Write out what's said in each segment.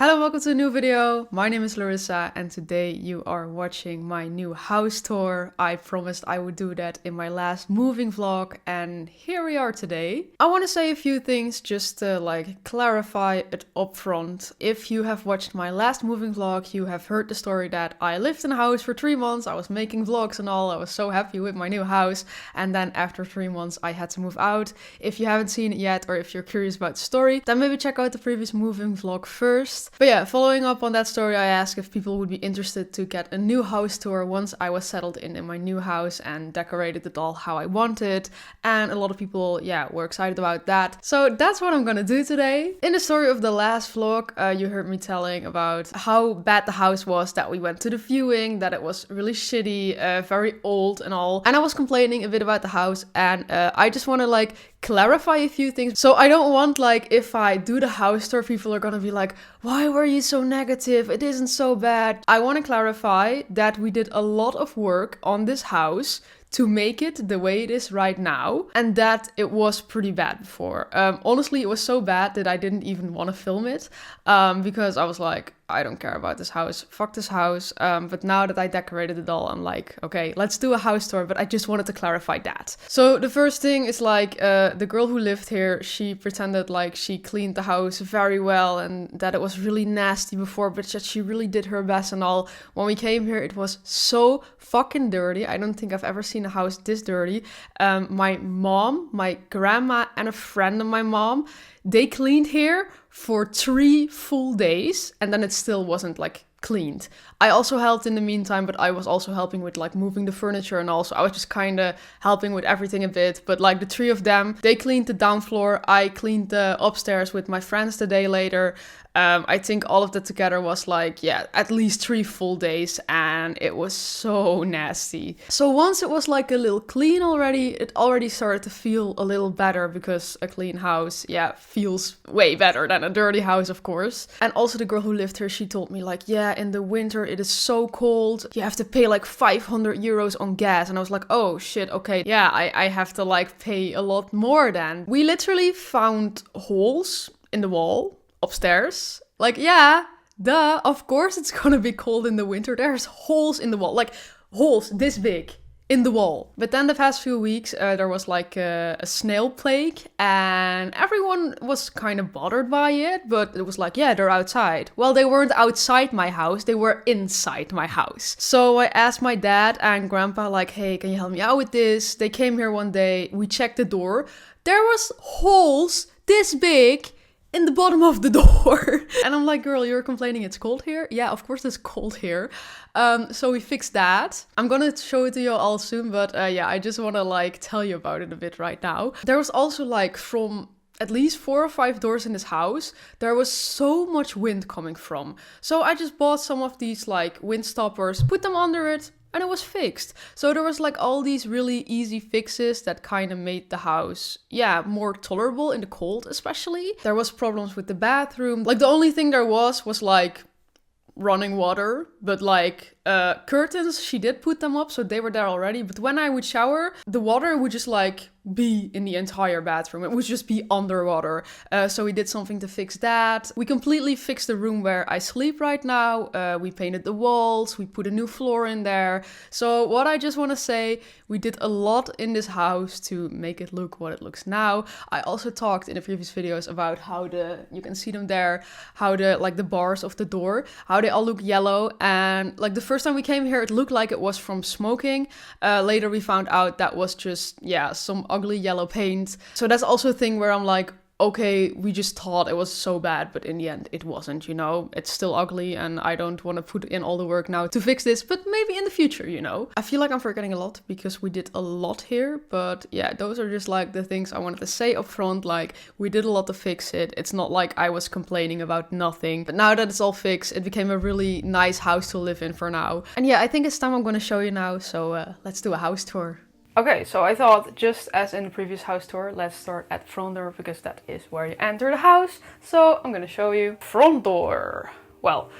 Hello, welcome to a new video. My name is Larissa and today you are watching my new house tour. I promised I would do that in my last moving vlog and here we are today. I want to say a few things just to clarify it up front. If you have watched my last moving vlog, you have heard the story that I lived in a house for 3 months. I was making vlogs and all. I was so happy with my new house. And then after 3 months, I had to move out. If you haven't seen it yet or if you're curious about the story, then maybe check out the previous moving vlog first. But yeah, following up on that story, I asked if people would be interested to get a new house tour once I was settled in my new house and decorated it all how I wanted. And a lot of people, were excited about that. So that's what I'm gonna do today. In the story of the last vlog, you heard me telling about how bad the house was, that we went to the viewing, that it was really shitty, very old and all. And I was complaining a bit about the house and I just want to clarify a few things. So I don't want if I do the house tour, people are gonna be like, why were you so negative? It isn't so bad. I want to clarify that we did a lot of work on this house to make it the way it is right now, and that it was pretty bad before. Honestly, it was so bad that I didn't even want to film it, because I was like, I don't care about this house, fuck this house. But now that I decorated it all, I'm like, okay, let's do a house tour, but I just wanted to clarify that. So the first thing is the girl who lived here, she pretended like she cleaned the house very well and that it was really nasty before, but that she really did her best and all. When we came here, it was so fucking dirty. I don't think I've ever seen a house this dirty. My mom, my grandma, and a friend of my mom, they cleaned here for 3 full days and then it still wasn't cleaned. I also helped in the meantime, but I was also helping with moving the furniture and also I was just kind of helping with everything a bit. But the 3 of them, they cleaned the down floor. I cleaned the upstairs with my friends the day later. I think all of that together was at least 3 full days and it was so nasty. So once it was a little clean already, it already started to feel a little better because a clean house, feels way better than a dirty house, of course. And also the girl who lived here, she told me in the winter it is so cold. You have to pay 500 euros on gas. And I was like, oh shit, okay. Yeah, I have to pay a lot more then. We literally found holes in the wall upstairs. Duh, of course it's gonna be cold in the winter. There's holes in the wall, holes this big in the wall. But then the past few weeks, there was a snail plague and everyone was kind of bothered by it, but it was they're outside. Well, they weren't outside my house, they were inside my house. So I asked my dad and grandpa hey, can you help me out with this? They came here one day, we checked the door. There was holes this big in the bottom of the door. And I'm like, girl, you're complaining it's cold here? Yeah, of course it's cold here. So we fixed that. I'm gonna show it to you all soon, but I just want to tell you about it a bit right now. There was also from at least 4 or 5 doors in this house, there was so much wind coming from. So I just bought some of these wind stoppers, put them under it, and it was fixed. So there was all these really easy fixes that kind of made the house, more tolerable in the cold especially. There was problems with the bathroom. The only thing there was running water, but curtains, she did put them up, so they were there already. But when I would shower, the water would just be in the entire bathroom. It would just be underwater. So we did something to fix that. We completely fixed the room where I sleep right now. We painted the walls. We put a new floor in there. So what I just want to say, we did a lot in this house to make it look what it looks now. I also talked in the previous videos about how you can see them there, how the bars of the door, how they all look yellow. And the first time we came here, it looked like it was from smoking. Later we found out that was just, some ugly yellow paint. So that's also a thing where I'm okay, we just thought it was so bad, but in the end it wasn't, It's still ugly and I don't want to put in all the work now to fix this, but maybe in the future, I feel like I'm forgetting a lot because we did a lot here, but those are just the things I wanted to say up front. We did a lot to fix it. It's not I was complaining about nothing, but now that it's all fixed, it became a really nice house to live in for now. And I think it's time I'm going to show you now, so let's do a house tour. Okay, so I thought, just as in the previous house tour, let's start at front door because that is where you enter the house. So I'm gonna show you front door. well,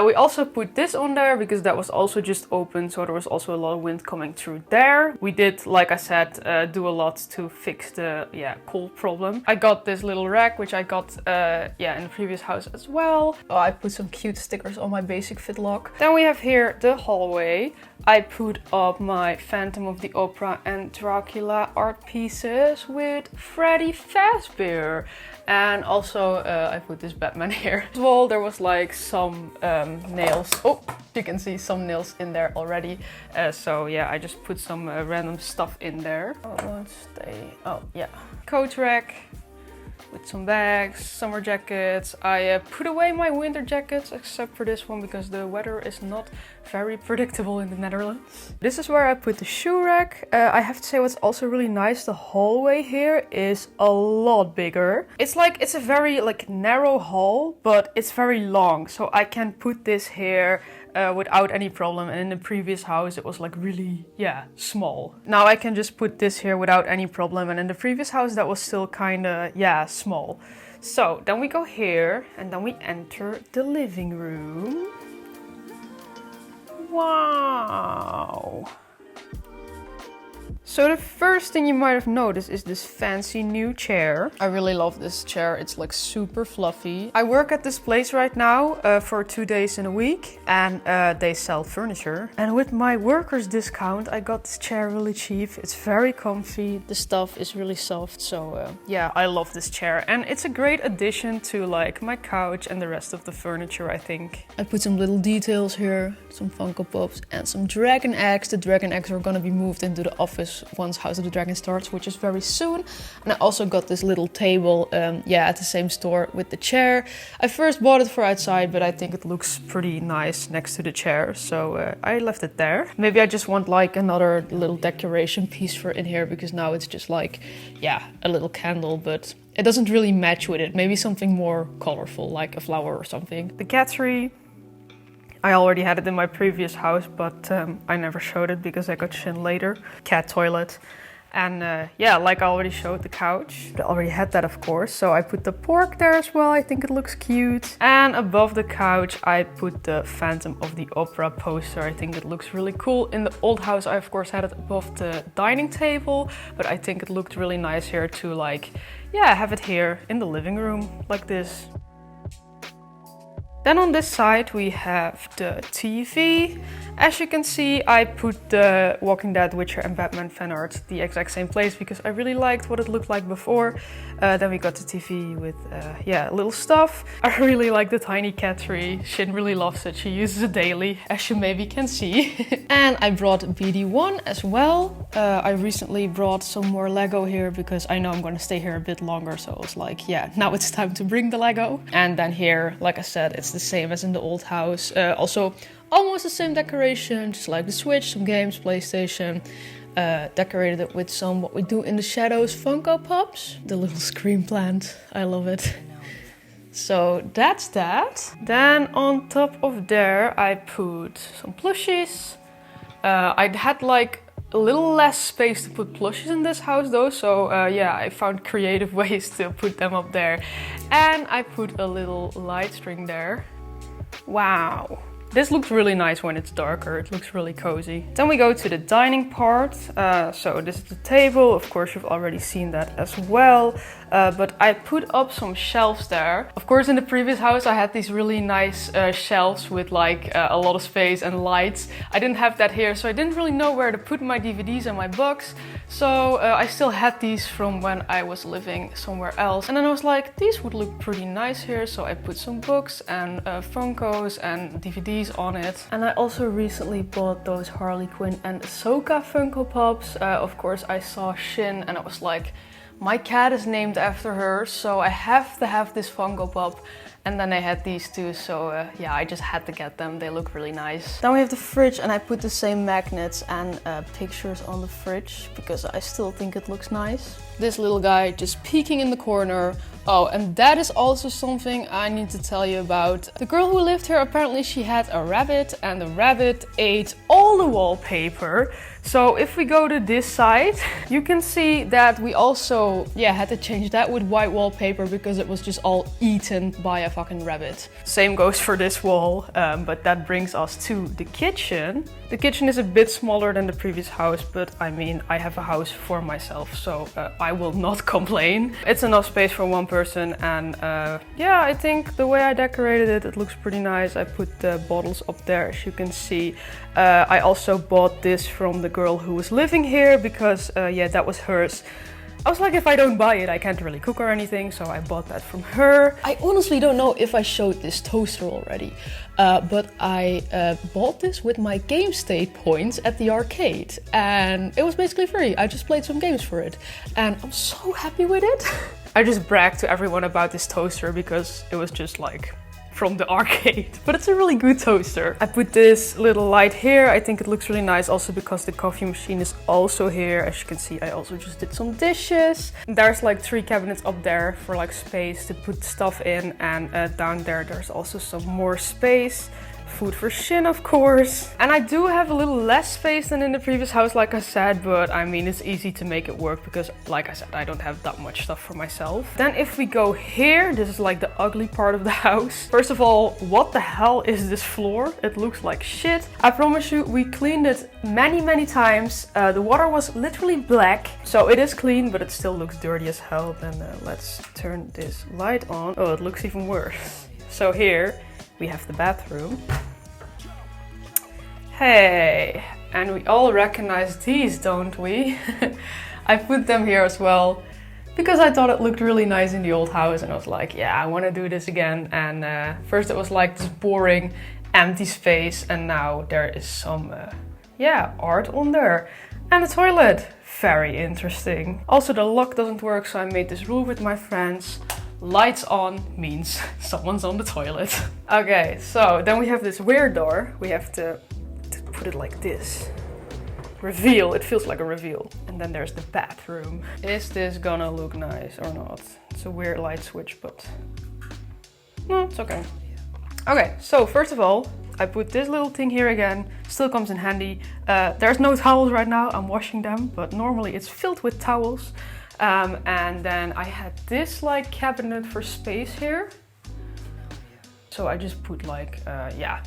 we also put this on there because that was also just open, so there was also a lot of wind coming through there. We did, like I said, do a lot to fix the cold problem. I got this little rack, which I got in the previous house as well. Oh, I put some cute stickers on my basic fit lock. Then we have here the hallway. I put up my Phantom of the Opera and Dracula art pieces with Freddy Fazbear. And also I put this Batman here. As well, there was like some nails. Oh, you can see some nails in there already. So yeah, I just put some random stuff in there. Oh yeah. Coat rack with some bags, summer jackets. I put away my winter jackets except for this one because the weather is not very predictable in the Netherlands. This is where I put the shoe rack. I have to say what's also really nice, the hallway here is a lot bigger. It's a very narrow hall, but it's very long, so I can put this here without any problem. And in the previous house it was really small. Now I can just put this here without any problem, and in the previous house that was still kinda small. So then we go here and then we enter the living room. Wow! So the first thing you might have noticed is this fancy new chair. I really love this chair. It's super fluffy. I work at this place right now for 2 days in a week, and they sell furniture. And with my workers discount, I got this chair really cheap. It's very comfy. The stuff is really soft. So I love this chair. And it's a great addition to my couch and the rest of the furniture, I think. I put some little details here, some Funko Pops and some dragon eggs. The dragon eggs are gonna be moved into the office once House of the Dragon starts, which is very soon. And I also got this little table at the same store with the chair. I first bought it for outside, but I think it looks pretty nice next to the chair, so I left it there. Maybe I just want another little decoration piece for in here, because now it's just a little candle, but it doesn't really match with it. Maybe something more colorful, like a flower or something. The cat tree. I already had it in my previous house, but I never showed it because I got Shin later. Cat toilet. And like I already showed, the couch. I already had that, of course. So I put the pork there as well. I think it looks cute. And above the couch, I put the Phantom of the Opera poster. I think it looks really cool. In the old house, I of course had it above the dining table. But I think it looked really nice here to have it here in the living room like this. Then on this side we have the TV. As you can see, I put the Walking Dead, Witcher and Batman fan art the exact same place because I really liked what it looked like before. Then we got the TV with little stuff. I really like the tiny cat tree. Shin really loves it. She uses it daily, as you maybe can see. And I brought BD1 as well. I recently brought some more Lego here because I know I'm gonna stay here a bit longer. So I was now it's time to bring the Lego. And then here, like I said, it's the same as in the old house. Also, almost the same decoration, just like the Switch, some games, PlayStation. Decorated it with some What We Do in the Shadows Funko Pops. The little scream plant, I love it. So that's that. Then on top of there I put some plushies. I had a little less space to put plushies in this house though, so I found creative ways to put them up there. And I put a little light string there. Wow. This looks really nice when it's darker, it looks really cozy. Then we go to the dining part. So this is the table, of course you've already seen that as well. But I put up some shelves there. Of course in the previous house I had these really nice shelves with a lot of space and lights. I didn't have that here, so I didn't really know where to put my DVDs and my books. So I still had these from when I was living somewhere else. And then I was like, these would look pretty nice here. So I put some books and Funkos and DVDs on it. And I also recently bought those Harley Quinn and Ahsoka Funko Pops. Of course I saw Shin and I was like, my cat is named after her, so I have to have this Funko Pop. And then I had these two, so I just had to get them. They look really nice. Then we have the fridge, and I put the same magnets and pictures on the fridge because I still think it looks nice. This little guy just peeking in the corner. Oh, and that is also something I need to tell you about. The girl who lived here, apparently she had a rabbit, and the rabbit ate all the wallpaper. So if we go to this side, you can see that we also, had to change that with white wallpaper because it was just all eaten by a fucking rabbit. Same goes for this wall, but that brings us to the kitchen. The kitchen is a bit smaller than the previous house, but I mean, I have a house for myself, so I will not complain. It's enough space for one person, and I think the way I decorated it, it looks pretty nice. I put the bottles up there, as you can see. I also bought this from the girl who was living here because, that was hers. I was like, if I don't buy it, I can't really cook or anything, so I bought that from her. I honestly don't know if I showed this toaster already, but I bought this with my game state points at the arcade, and it was basically free. I just played some games for it, and I'm so happy with it. I just bragged to everyone about this toaster because it was just like from the arcade, but it's a really good toaster. I put this little light here. I think it looks really nice also because the coffee machine is also here. As you can see, I also just did some dishes. There's like 3 cabinets up there for like space to put stuff in, and down there there's also some more space. Food for Shin, of course. And I do have a little less space than in the previous house, like I said, but I mean, it's easy to make it work because, like I said, I don't have that much stuff for myself. Then if we go here, this is like the ugly part of the house. First of all, what the hell is this floor? It looks like shit. I promise you, we cleaned it many times. The water was literally black, so it is clean, but it still looks dirty as hell. Then let's turn this light on. Oh, it looks even worse. So here we have the bathroom. Hey, and we all recognize these, don't we? I put them here as well because I thought it looked really nice in the old house, and I was like, yeah, I want to do this again. And first it was like this boring empty space, and now there is some art on there. And the toilet, very interesting. Also the lock doesn't work, so I made this rule with my friends. Lights on means someone's on the toilet. Okay, so then we have this weird door. We have to put it like this. Reveal, it feels like a reveal. And then there's the bathroom. Is this gonna look nice or not? It's a weird light switch, but no, it's okay. Okay, so first of all, I put this little thing here again. Still comes in handy. There's no towels right now, I'm washing them, but normally it's filled with towels. And then I had this like cabinet for space here. So I just put like,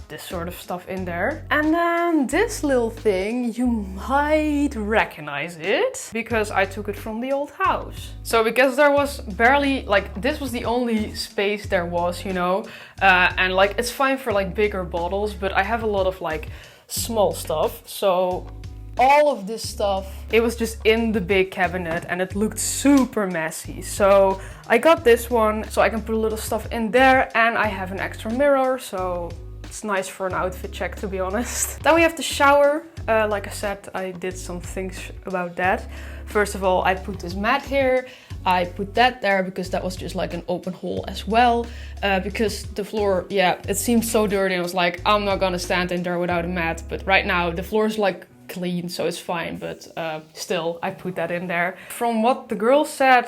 this sort of stuff in there. And then this little thing, you might recognize it because I took it from the old house. So because there was barely, like, this was the only space there was, you know, and like, it's fine for like bigger bottles, but I have a lot of like small stuff. So all of this stuff, it was just in the big cabinet and it looked super messy. So I got this one so I can put a little stuff in there, and I have an extra mirror, so it's nice for an outfit check, to be honest. Then we have the shower. Like I said, I did some things about that. First of all, I put this mat here. I put that there because that was just like an open hole as well. Because the floor, it seemed so dirty. I was like, I'm not gonna stand in there without a mat. But right now the floor is like clean, so it's fine, but still I put that in there. From what the girl said,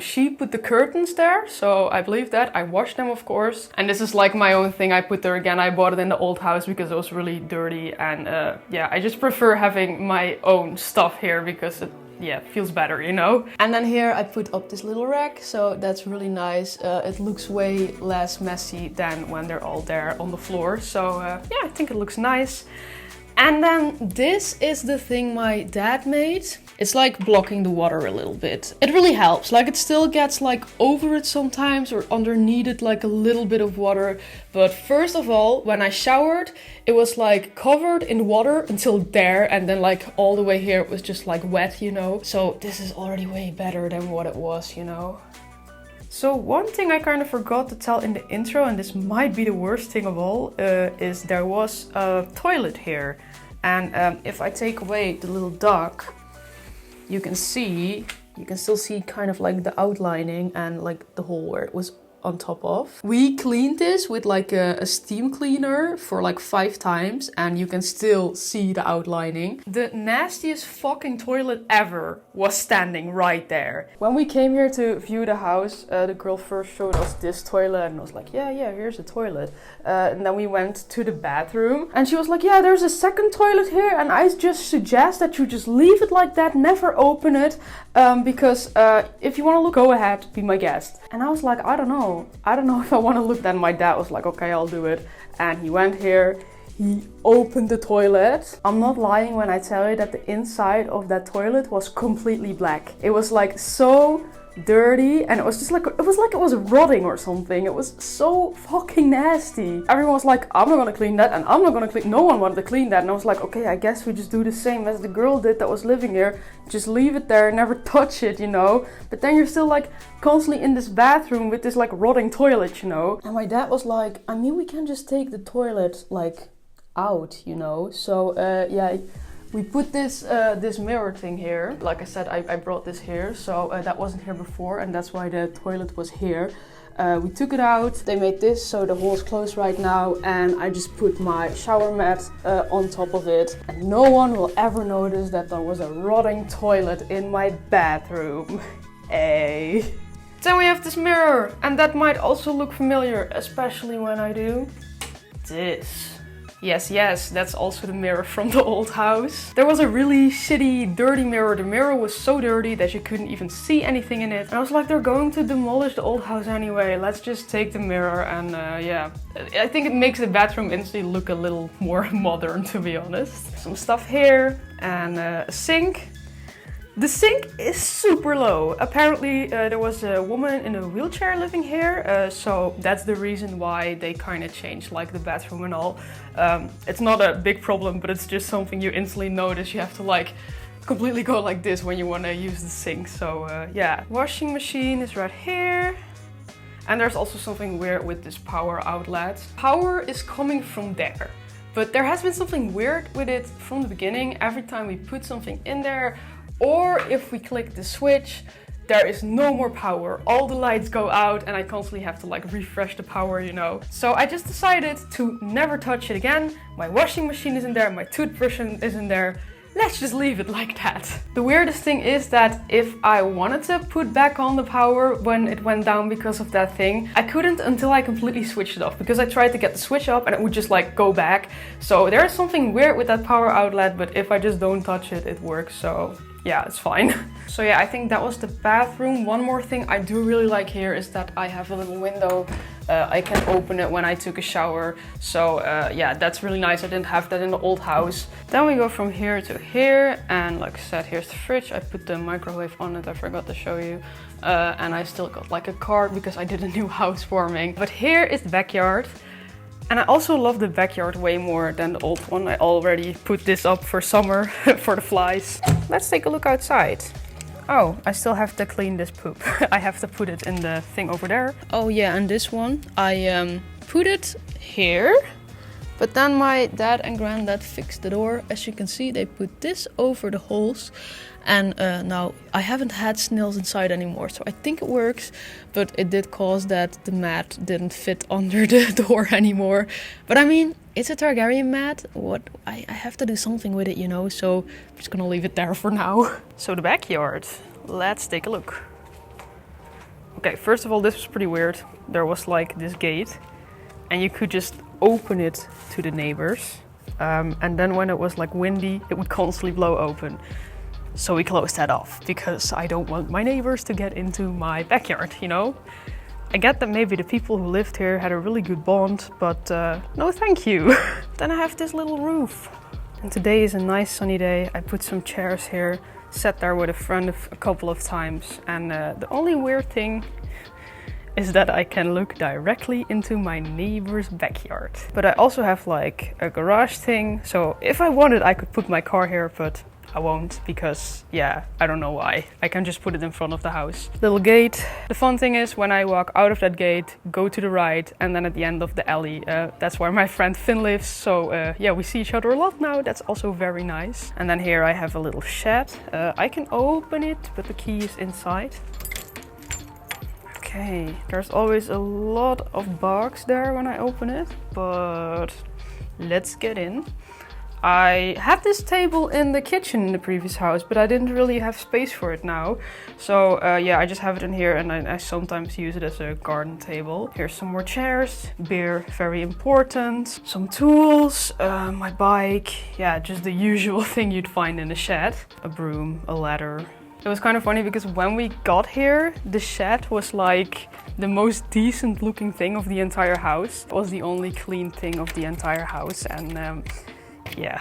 she put the curtains there, so I believe that. I washed them, of course, and this is like my own thing. I put there again. I bought it in the old house because it was really dirty, and I just prefer having my own stuff here because it feels better, you know. And then here I put up this little rack, so that's really nice. It looks way less messy than when they're all there on the floor, so I think it looks nice. And then this is the thing my dad made. It's like blocking the water a little bit. It really helps. Like, it still gets like over it sometimes or underneath it like a little bit of water. But first of all, when I showered, it was like covered in water until there, and then like all the way here it was just like wet, you know. So this is already way better than what it was, you know. So one thing I kind of forgot to tell in the intro, and this might be the worst thing of all, is there was a toilet here. And if I take away the little duct, you can still see kind of like the outlining and like the hole where it was on top of. We cleaned this with like a steam cleaner for like 5 times, and you can still see the outlining. The nastiest fucking toilet ever. was standing right there. When we came here to view the house, the girl first showed us this toilet and was like, yeah, here's the toilet. And then we went to the bathroom and she was like, yeah, there's a second toilet here and I just suggest that you just leave it like that, never open it, because if you want to look, go ahead, be my guest. And I was like, I don't know if I want to look. Then my dad was like, okay, I'll do it. And he went here. He opened the toilet. I'm not lying when I tell you that the inside of that toilet was completely black. It was like so dirty and it was just like, it was rotting or something. It was so fucking nasty. Everyone was like, I'm not gonna clean that and I'm not gonna clean. No one wanted to clean that and I was like, okay, I guess we just do the same as the girl did that was living here. Just leave it there, never touch it, you know. But then you're still like constantly in this bathroom with this like rotting toilet, you know. And my dad was like, I mean, we can just take the toilet like out, you know. So yeah, we put this this mirror thing here. Like I said, I brought this here, so that wasn't here before and that's why the toilet was here. We took it out, they made this so the hole's closed right now, and I just put my shower mat on top of it, and no one will ever notice that there was a rotting toilet in my bathroom. Hey. Then we have this mirror, and that might also look familiar, especially when I do this. Yes, that's also the mirror from the old house. There was a really shitty, dirty mirror. The mirror was so dirty that you couldn't even see anything in it. And I was like, they're going to demolish the old house anyway. Let's just take the mirror and yeah. I think it makes the bathroom instantly look a little more modern, to be honest. Some stuff here and a sink. The sink is super low. Apparently there was a woman in a wheelchair living here, so that's the reason why they kind of changed like the bathroom and all. It's not a big problem, but it's just something you instantly notice. You have to like completely go like this when you want to use the sink. So yeah, washing machine is right here. And there's also something weird with this power outlet. Power is coming from there. But there has been something weird with it from the beginning. Every time we put something in there, or if we click the switch, there is no more power. All the lights go out and I constantly have to like refresh the power, you know. So I just decided to never touch it again. My washing machine is in there, my toothbrush is in there. Let's just leave it like that. The weirdest thing is that if I wanted to put back on the power when it went down because of that thing, I couldn't until I completely switched it off, because I tried to get the switch up and it would just like go back. So there is something weird with that power outlet, but if I just don't touch it, it works. So yeah, it's fine. So yeah, I think that was the bathroom. One more thing I do really like here is that I have a little window. I can open it when I took a shower. So yeah, that's really nice. I didn't have that in the old house. Then we go from here to here. And like I said, here's the fridge. I put the microwave on it. I forgot to show you. And I still got like a card because I did a new housewarming. But here is the backyard. And I also love the backyard way more than the old one. I already put this up for summer for the flies. Let's take a look outside. Oh, I still have to clean this poop. I have to put it in the thing over there. Oh yeah, and this one, I put it here. But then my dad and granddad fixed the door. As you can see, they put this over the holes. And now I haven't had snails inside anymore, so I think it works. But it did cause that the mat didn't fit under the door anymore. But I mean, it's a Targaryen mat. I have to do something with it, you know. So I'm just gonna leave it there for now. So the backyard. Let's take a look. Okay, first of all, this was pretty weird. There was like this gate, and you could just open it to the neighbors. And then when it was like windy, it would constantly blow open. So we closed that off because I don't want my neighbors to get into my backyard, you know? I get that maybe the people who lived here had a really good bond, but no thank you. Then I have this little roof. And today is a nice sunny day. I put some chairs here, sat there with a friend a couple of times. And the only weird thing is that I can look directly into my neighbor's backyard. But I also have like a garage thing. So if I wanted, I could put my car here, but I won't because, yeah, I don't know why. I can just put it in front of the house. Little gate. The fun thing is when I walk out of that gate, go to the right, and then at the end of the alley, that's where my friend Finn lives. So yeah, we see each other a lot now. That's also very nice. And then here I have a little shed. I can open it, but the key is inside. Okay, there's always a lot of bugs there when I open it, but let's get in. I had this table in the kitchen in the previous house, but I didn't really have space for it now. So yeah, I just have it in here, and I sometimes use it as a garden table. Here's some more chairs, beer, very important, some tools, my bike, yeah, just the usual thing you'd find in a shed. A broom, a ladder. It was kind of funny because when we got here, the shed was like the most decent looking thing of the entire house. It was the only clean thing of the entire house, and yeah.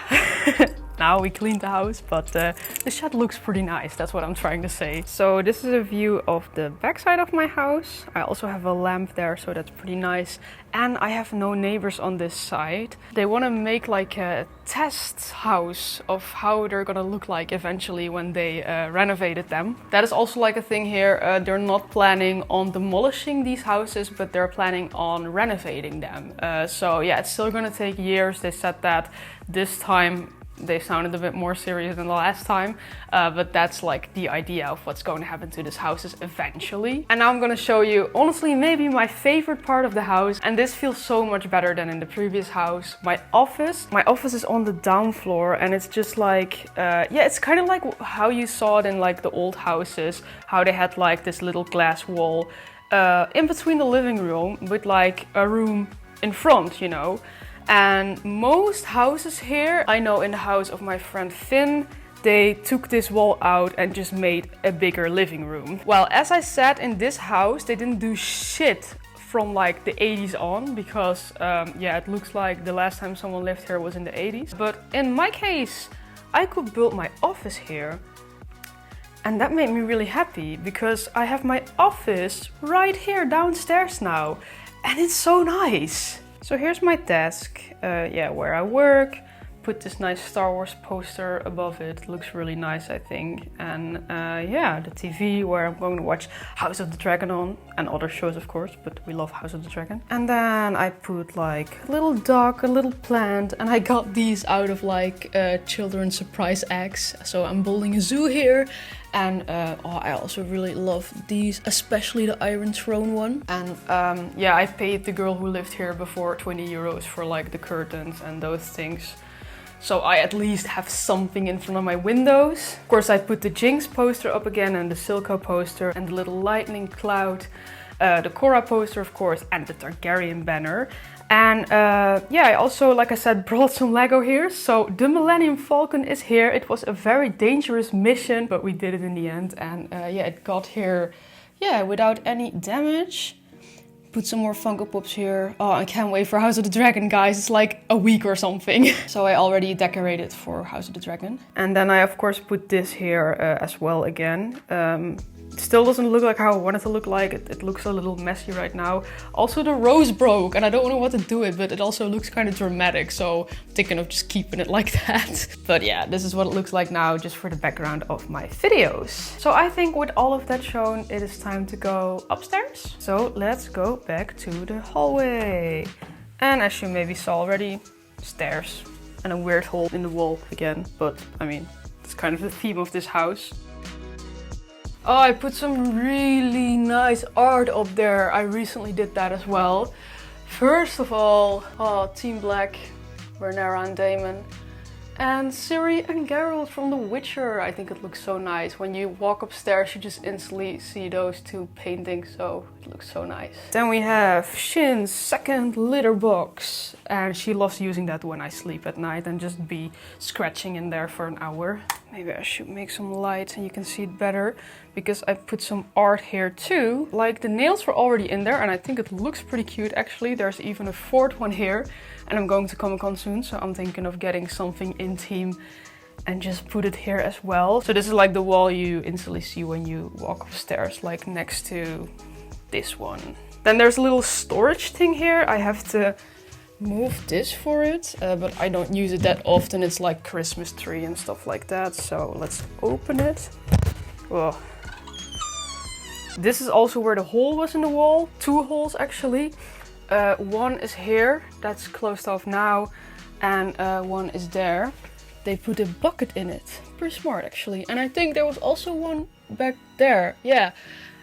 Now we cleaned the house, but the shed looks pretty nice. That's what I'm trying to say. So this is a view of the backside of my house. I also have a lamp there, so that's pretty nice. And I have no neighbors on this side. They want to make like a test house of how they're gonna look like eventually when they renovated them. That is also like a thing here. They're not planning on demolishing these houses, but they're planning on renovating them. So yeah, it's still gonna take years. They said that this time. They sounded a bit more serious than the last time, but that's like the idea of what's going to happen to these houses eventually. And now I'm going to show you, honestly, maybe my favorite part of the house, and this feels so much better than in the previous house. My office. My office is on the down floor, and it's just like, yeah, it's kind of like how you saw it in like the old houses, how they had like this little glass wall in between the living room with like a room in front, you know. And most houses here, I know in the house of my friend Finn, they took this wall out and just made a bigger living room. Well, as I said, in this house, they didn't do shit from like the 80s on, because yeah, it looks like the last time someone lived here was in the 80s. But in my case, I could build my office here. And that made me really happy, because I have my office right here downstairs now. And it's so nice. So here's my desk, yeah, where I work. Put this nice Star Wars poster above it. Looks really nice, I think. And yeah, the TV where I'm going to watch House of the Dragon on. And other shows, of course, but we love House of the Dragon. And then I put like a little dog, a little plant. And I got these out of like children's surprise eggs. So I'm building a zoo here. And oh, I also really love these, especially the Iron Throne one. And yeah, I paid the girl who lived here before 20 euros for like the curtains and those things. So I at least have something in front of my windows. Of course, I put the Jinx poster up again, and the Silco poster, and the little lightning cloud. The Korra poster, of course, and the Targaryen banner. And yeah, I also, like I said, brought some Lego here. So the Millennium Falcon is here. It was a very dangerous mission, but we did it in the end. And yeah, it got here, yeah, without any damage. Put some more Funko Pops here. Oh, I can't wait for House of the Dragon, guys. It's like a week or something. So I already decorated for House of the Dragon. And then I, of course, put this here as well again. Still doesn't look like how I want it to look like. It looks a little messy right now. Also, the rose broke, and I don't know what to do with it, but it also looks kind of dramatic. So I'm thinking of just keeping it like that. But yeah, this is what it looks like now, just for the background of my videos. So I think with all of that shown, it is time to go upstairs. So let's go back to the hallway. And as you maybe saw already, stairs and a weird hole in the wall again. But I mean, it's kind of the theme of this house. Oh, I put some really nice art up there. I recently did that as well. First of all, oh, Team Black, Rhaenyra and Daemon. And Ciri and Geralt from The Witcher. I think it looks so nice. When you walk upstairs, you just instantly see those two paintings, so it looks so nice. Then we have Shin's second litter box. And she loves using that when I sleep at night and just be scratching in there for an hour. Maybe I should make some light and you can see it better, because I put some art here too. Like, the nails were already in there and I think it looks pretty cute actually. There's even a fourth one here. And I'm going to Comic-Con soon, so I'm thinking of getting something in theme and just put it here as well. So this is like the wall you instantly see when you walk upstairs, like next to this one. Then there's a little storage thing here. I have to move this for it, but I don't use it that often. It's like Christmas tree and stuff like that. So let's open it. Whoa. This is also where the hole was in the wall. Two holes actually. One is here, that's closed off now, and one is there. They put a bucket in it. Pretty smart actually. And I think there was also one back there. Yeah.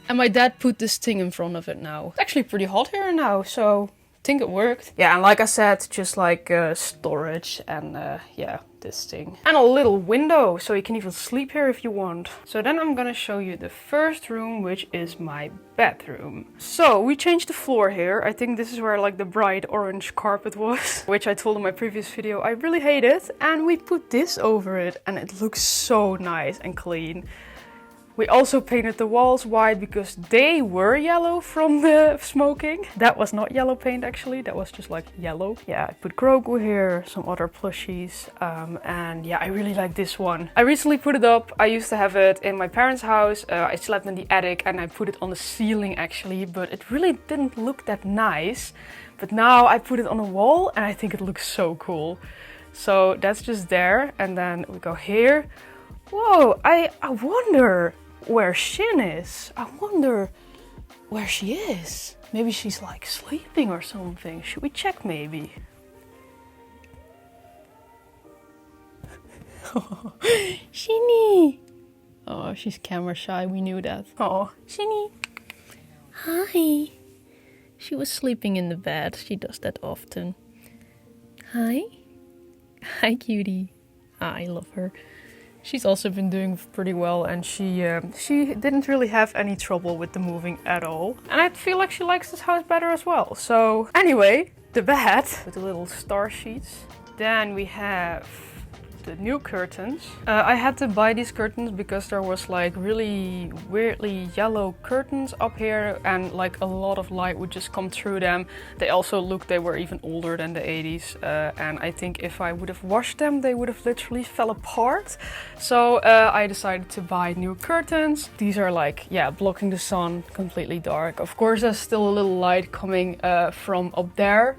And my dad put this thing in front of it now. It's actually pretty hot here now, so think it worked. Yeah, and like I said, just like storage and yeah, this thing. And a little window, so you can even sleep here if you want. So then I'm gonna show you the first room, which is my bedroom. So we changed the floor here. I think this is where like the bright orange carpet was, which I told in my previous video I really hate it. And we put this over it and it looks so nice and clean. We also painted the walls white because they were yellow from the smoking. That was not yellow paint actually, that was just like yellow. Yeah, I put Grogu here, some other plushies, and yeah, I really like this one. I recently put it up. I used to have it in my parents' house. I slept in the attic and I put it on the ceiling actually, but it really didn't look that nice. But now I put it on a wall and I think it looks so cool. So that's just there, and then we go here. Whoa, I wonder where Shin is. I wonder where she is. Maybe she's like sleeping or something. Should we check maybe? Oh, Shinny! Oh, she's camera shy, we knew that. Oh, Shinny! Hi! She was sleeping in the bed. She does that often. Hi! Hi, cutie. I love her. She's also been doing pretty well, and she didn't really have any trouble with the moving at all. And I feel like she likes this house better as well. So anyway, the bed with the little star sheets. Then we have the new curtains. I had to buy these curtains because there was like really weirdly yellow curtains up here and like a lot of light would just come through them. They also looked, they were even older than the 80s, and I think if I would have washed them they would have literally fell apart. So I decided to buy new curtains. These are like, yeah, blocking the sun, completely dark. Of course there's still a little light coming from up there.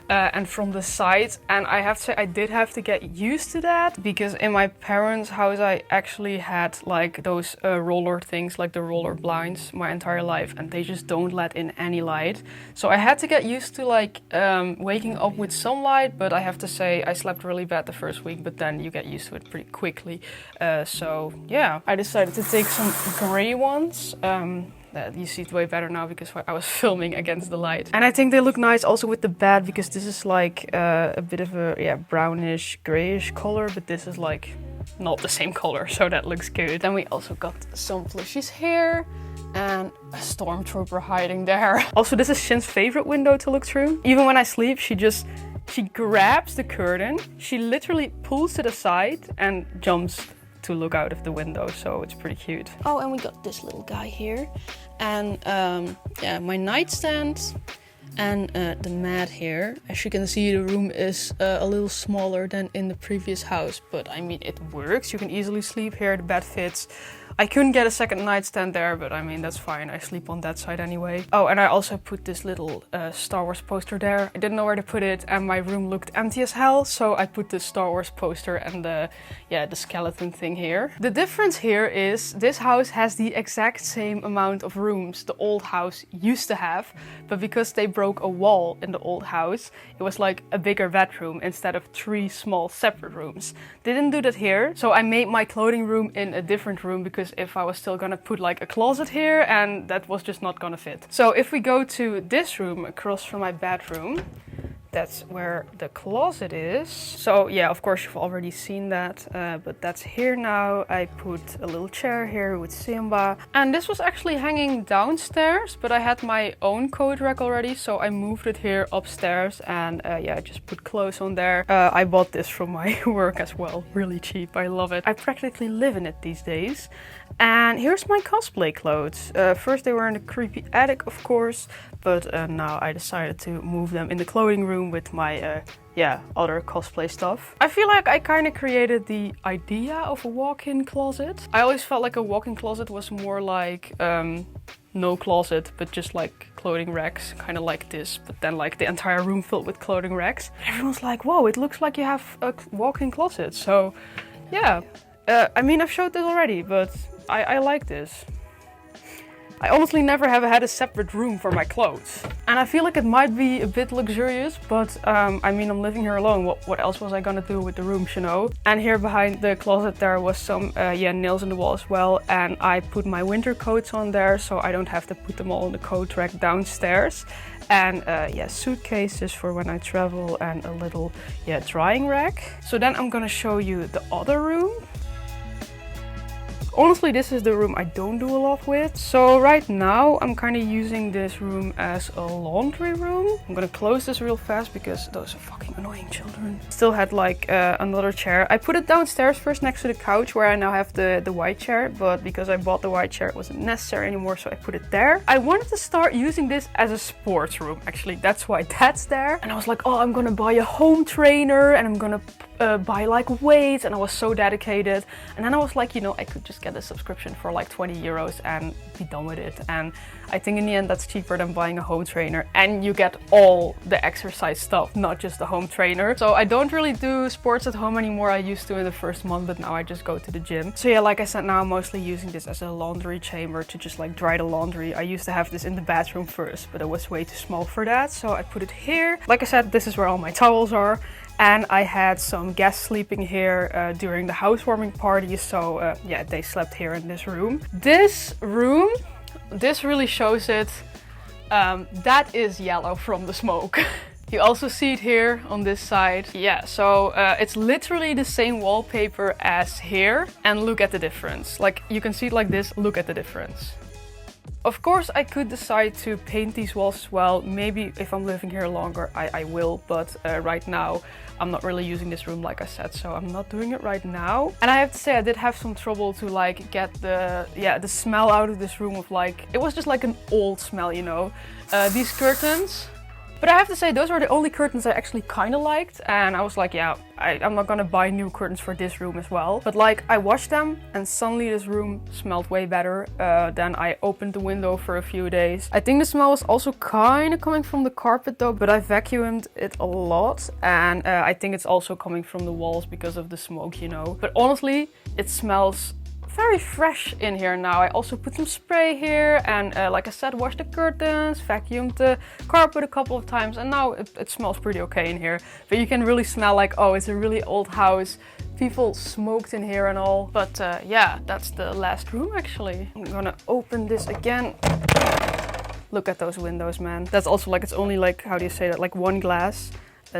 And from the side, and I have to say I did have to get used to that because in my parents' house I actually had like those roller things, like the roller blinds my entire life, and they just don't let in any light. So I had to get used to like waking up with some light, but I have to say I slept really bad the first week, but then you get used to it pretty quickly. So yeah, I decided to take some gray ones. You see it way better now because I was filming against the light. And I think they look nice also with the bed because this is like a bit of a brownish, grayish color, but this is like not the same color, so that looks good. Then we also got some plushies here and a stormtrooper hiding there. Also, this is Shin's favorite window to look through. Even when I sleep, she grabs the curtain, she literally pulls to the side and jumps to look out of the window, so it's pretty cute. Oh, and we got this little guy here, and yeah, my nightstand and the mat here. As you can see, the room is a little smaller than in the previous house, but I mean, it works. You can easily sleep here, the bed fits. I couldn't get a second nightstand there, but I mean, that's fine. I sleep on that side anyway. Oh, and I also put this little Star Wars poster there. I didn't know where to put it, and my room looked empty as hell, so I put the Star Wars poster and the skeleton thing here. The difference here is this house has the exact same amount of rooms the old house used to have, but because they broke a wall in the old house, it was like a bigger bedroom instead of 3 small separate rooms. They didn't do that here, so I made my clothing room in a different room because if I was still gonna put like a closet here, and that was just not gonna fit. So if we go to this room across from my bedroom, that's where the closet is. So yeah, of course you've already seen that, but that's here now. I put a little chair here with Simba, and this was actually hanging downstairs, but I had my own coat rack already, so I moved it here upstairs, and yeah, I just put clothes on there. I bought this from my work as well, really cheap. I love it. I practically live in it these days. And here's my cosplay clothes. First they were in the creepy attic, of course, but now I decided to move them in the clothing room with my other cosplay stuff. I feel like I kind of created the idea of a walk-in closet. I always felt like a walk-in closet was more like no closet, but just like clothing racks, kind of like this, but then like the entire room filled with clothing racks. Everyone's like, whoa, it looks like you have a walk-in closet. So yeah, I mean, I've showed this already, but I like this. I honestly never have had a separate room for my clothes. And I feel like it might be a bit luxurious, but I mean, I'm living here alone. What else was I gonna do with the rooms, you know? And here behind the closet there was some nails in the wall as well. And I put my winter coats on there so I don't have to put them all in the coat rack downstairs. And suitcases for when I travel and a little drying rack. So then I'm gonna show you the other room. Honestly, this is the room I don't do a lot with. So right now I'm kind of using this room as a laundry room. I'm gonna close this real fast because those are fucking annoying children. Still had like another chair. I put it downstairs first next to the couch where I now have the white chair, but because I bought the white chair it wasn't necessary anymore, so I put it there. I wanted to start using this as a sports room, actually. That's why that's there. And I was like, oh, I'm gonna buy a home trainer and I'm gonna buy like weights, and I was so dedicated. And then I was like, you know, I could just get a subscription for like 20 euros and be done with it. And I think in the end that's cheaper than buying a home trainer, and you get all the exercise stuff, not just the home trainer. So I don't really do sports at home anymore. I used to in the first month, but now I just go to the gym. So yeah, like I said, now I'm mostly using this as a laundry chamber to just like dry the laundry. I used to have this in the bathroom first, but it was way too small for that, so I put it here. Like I said, this is where all my towels are. And I had some guests sleeping here during the housewarming party, so they slept here in this room. This room, this really shows it. That is yellow from the smoke. You also see it here on this side. Yeah, so it's literally the same wallpaper as here. And look at the difference. Like, you can see it like this, look at the difference. Of course, I could decide to paint these walls as well. Maybe if I'm living here longer, I will. But right now, I'm not really using this room, like I said, so I'm not doing it right now. And I have to say, I did have some trouble to like get the smell out of this room of like, it was just like an old smell, you know. These curtains. But I have to say, those were the only curtains I actually kind of liked. And I was like, yeah, I'm not gonna buy new curtains for this room as well. But like, I washed them and suddenly this room smelled way better. Then I opened the window for a few days. I think the smell was also kind of coming from the carpet though, but I vacuumed it a lot. And I think it's also coming from the walls because of the smoke, you know. But honestly, it smells very fresh in here now. I also put some spray here and like I said, washed the curtains, vacuumed the carpet a couple of times, and now it smells pretty okay in here. But you can really smell like, oh, it's a really old house. People smoked in here and all. But yeah, that's the last room actually. I'm gonna open this again. Look at those windows, man. That's also like, it's only like, how do you say that, like one glass.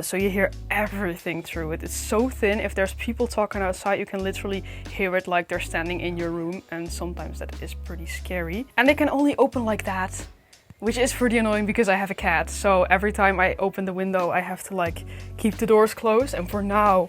So you hear everything through it. It's so thin. If there's people talking outside, you can literally hear it like they're standing in your room. And sometimes that is pretty scary. And they can only open like that, which is pretty annoying because I have a cat. So every time I open the window, I have to like keep the doors closed. And for now,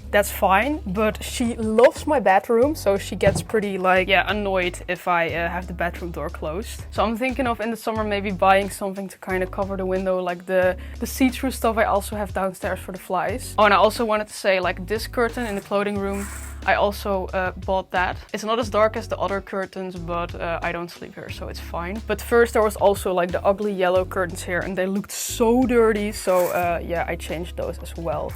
that's fine, but she loves my bedroom, so she gets pretty like, annoyed if I have the bedroom door closed. So I'm thinking of in the summer maybe buying something to kind of cover the window, like the see-through stuff I also have downstairs for the flies. Oh, and I also wanted to say, like, this curtain in the clothing room, I also bought that. It's not as dark as the other curtains, but I don't sleep here, so it's fine. But first there was also like the ugly yellow curtains here, and they looked so dirty, so yeah, I changed those as well.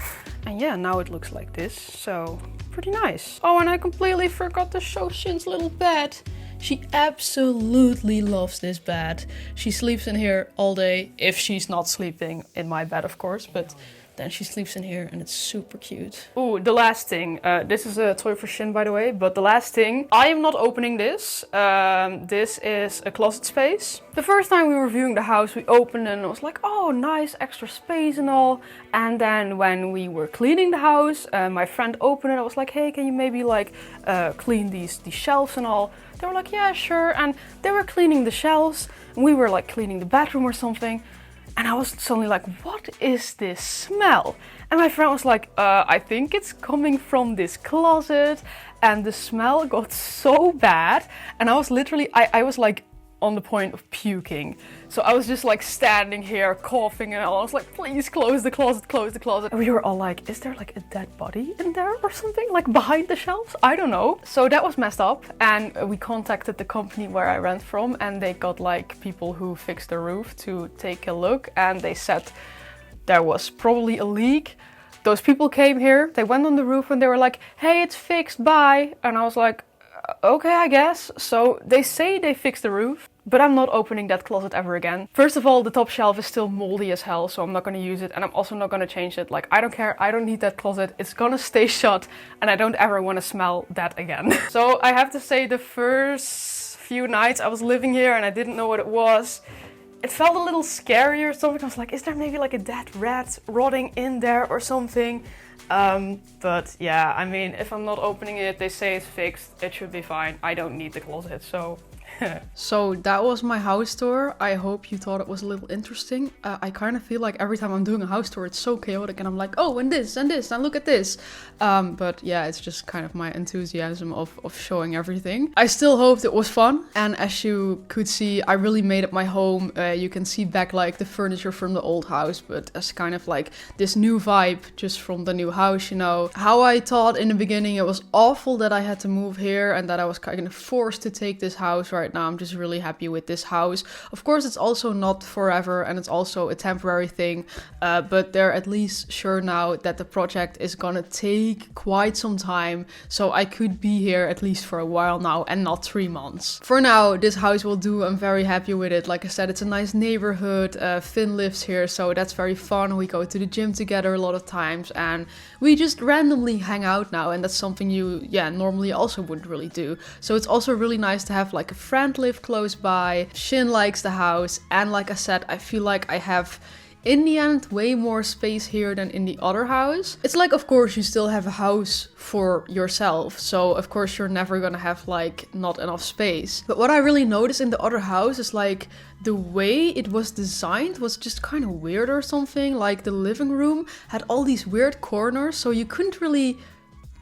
And yeah, now it looks like this, so pretty nice. Oh, and I completely forgot to show Shin's little bed. She absolutely loves this bed. She sleeps in here all day, if she's not sleeping in my bed, of course, but then she sleeps in here and it's super cute. Ooh, the last thing. This is a toy for Shin, by the way, but the last thing, I am not opening this. This is a closet space. The first time we were viewing the house, we opened it and it was like, oh, nice extra space and all. And then when we were cleaning the house, my friend opened it. I was like, hey, can you maybe like clean these shelves and all? They were like, yeah, sure. And they were cleaning the shelves and we were like cleaning the bedroom or something. And I was suddenly like, what is this smell? And my friend was like, I think it's coming from this closet. And the smell got so bad. And I was literally, I was like on the point of puking. So I was just like standing here coughing and all. I was like, please close the closet, close the closet. And we were all like, is there like a dead body in there or something? Like behind the shelves? I don't know. So that was messed up. And we contacted the company where I rent from, and they got like people who fixed the roof to take a look. And they said there was probably a leak. Those people came here, they went on the roof and they were like, hey, it's fixed, bye. And I was like, okay, I guess. So they say they fixed the roof, But I'm not opening that closet ever again. First of all, the top shelf is still moldy as hell, so I'm not gonna use it, and I'm also not gonna change it. Like, I don't care, I don't need that closet. It's gonna stay shut, and I don't ever wanna smell that again. So I have to say, the first few nights I was living here and I didn't know what it was, it felt a little scary or something. I was like, is there maybe like a dead rat rotting in there or something? But yeah, I mean, if I'm not opening it, they say it's fixed, it should be fine. I don't need the closet, so... So that was my house tour. I hope you thought it was a little interesting. I kind of feel like every time I'm doing a house tour, it's so chaotic and I'm like, oh, and this, and look at this. But yeah, it's just kind of my enthusiasm of showing everything. I still hoped it was fun. And as you could see, I really made it my home. You can see back like the furniture from the old house, but as kind of like this new vibe just from the new house, you know. How I thought in the beginning it was awful that I had to move here and that I was kind of forced to take this house right now. I'm just really happy with this house. Of course, it's also not forever and it's also a temporary thing, but they're at least sure now that the project is gonna take quite some time, so I could be here at least for a while now and not 3 months. For now, this house will do. I'm very happy with it. Like I said, it's a nice neighborhood. Finn lives here, so that's very fun. We go to the gym together a lot of times and we just randomly hang out now, and that's something you normally also wouldn't really do. So it's also really nice to have like a friend live close by. Shin likes the house, and like I said, I feel like I have in the end way more space here than in the other house. It's like, of course, you still have a house for yourself, so of course you're never gonna have like not enough space. But what I really noticed in the other house is like the way it was designed was just kind of weird or something. Like the living room had all these weird corners, so you couldn't really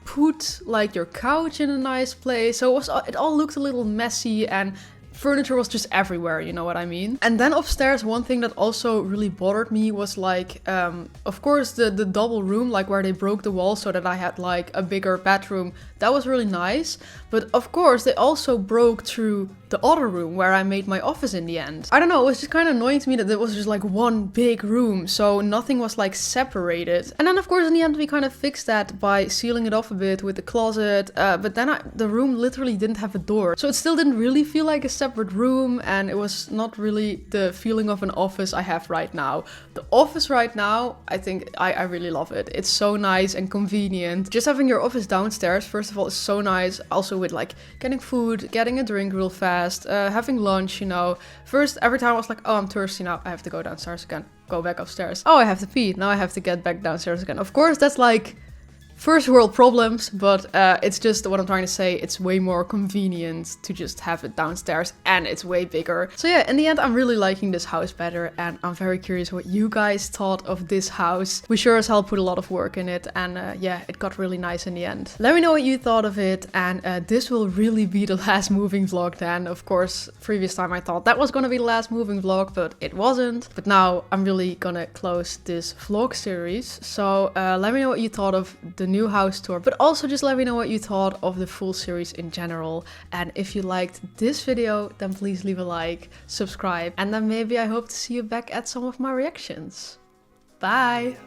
put like your couch in a nice place. So it all looked a little messy and furniture was just everywhere, you know what I mean? And then upstairs, one thing that also really bothered me was like, of course, the double room, like where they broke the wall so that I had like a bigger bedroom. That was really nice. But of course, they also broke through the other room where I made my office in the end. I don't know, it was just kind of annoying to me that there was just like one big room, so nothing was like separated. And then of course in the end we kind of fixed that by sealing it off a bit with the closet, but then the room literally didn't have a door. So it still didn't really feel like a separate room, and it was not really the feeling of an office I have right now. The office right now, I think I really love it. It's so nice and convenient. Just having your office downstairs, first of all, is so nice. Also with like getting food, getting a drink real fast, having lunch, you know. First, every time I was like, oh, I'm thirsty now, I have to go downstairs again. Go back upstairs. Oh, I have to pee. Now I have to get back downstairs again. Of course, that's like first world problems, but it's just what I'm trying to say. It's way more convenient to just have it downstairs, and it's way bigger. So yeah, in the end, I'm really liking this house better, and I'm very curious what you guys thought of this house. We sure as hell put a lot of work in it, and yeah, it got really nice in the end. Let me know what you thought of it, and this will really be the last moving vlog then. Of course, previous time I thought that was gonna be the last moving vlog, but it wasn't. But now I'm really gonna close this vlog series. So let me know what you thought of the new house tour, but also just let me know what you thought of the full series in general. And if you liked this video, then please leave a like, subscribe, and then maybe I hope to see you back at some of my reactions. Bye!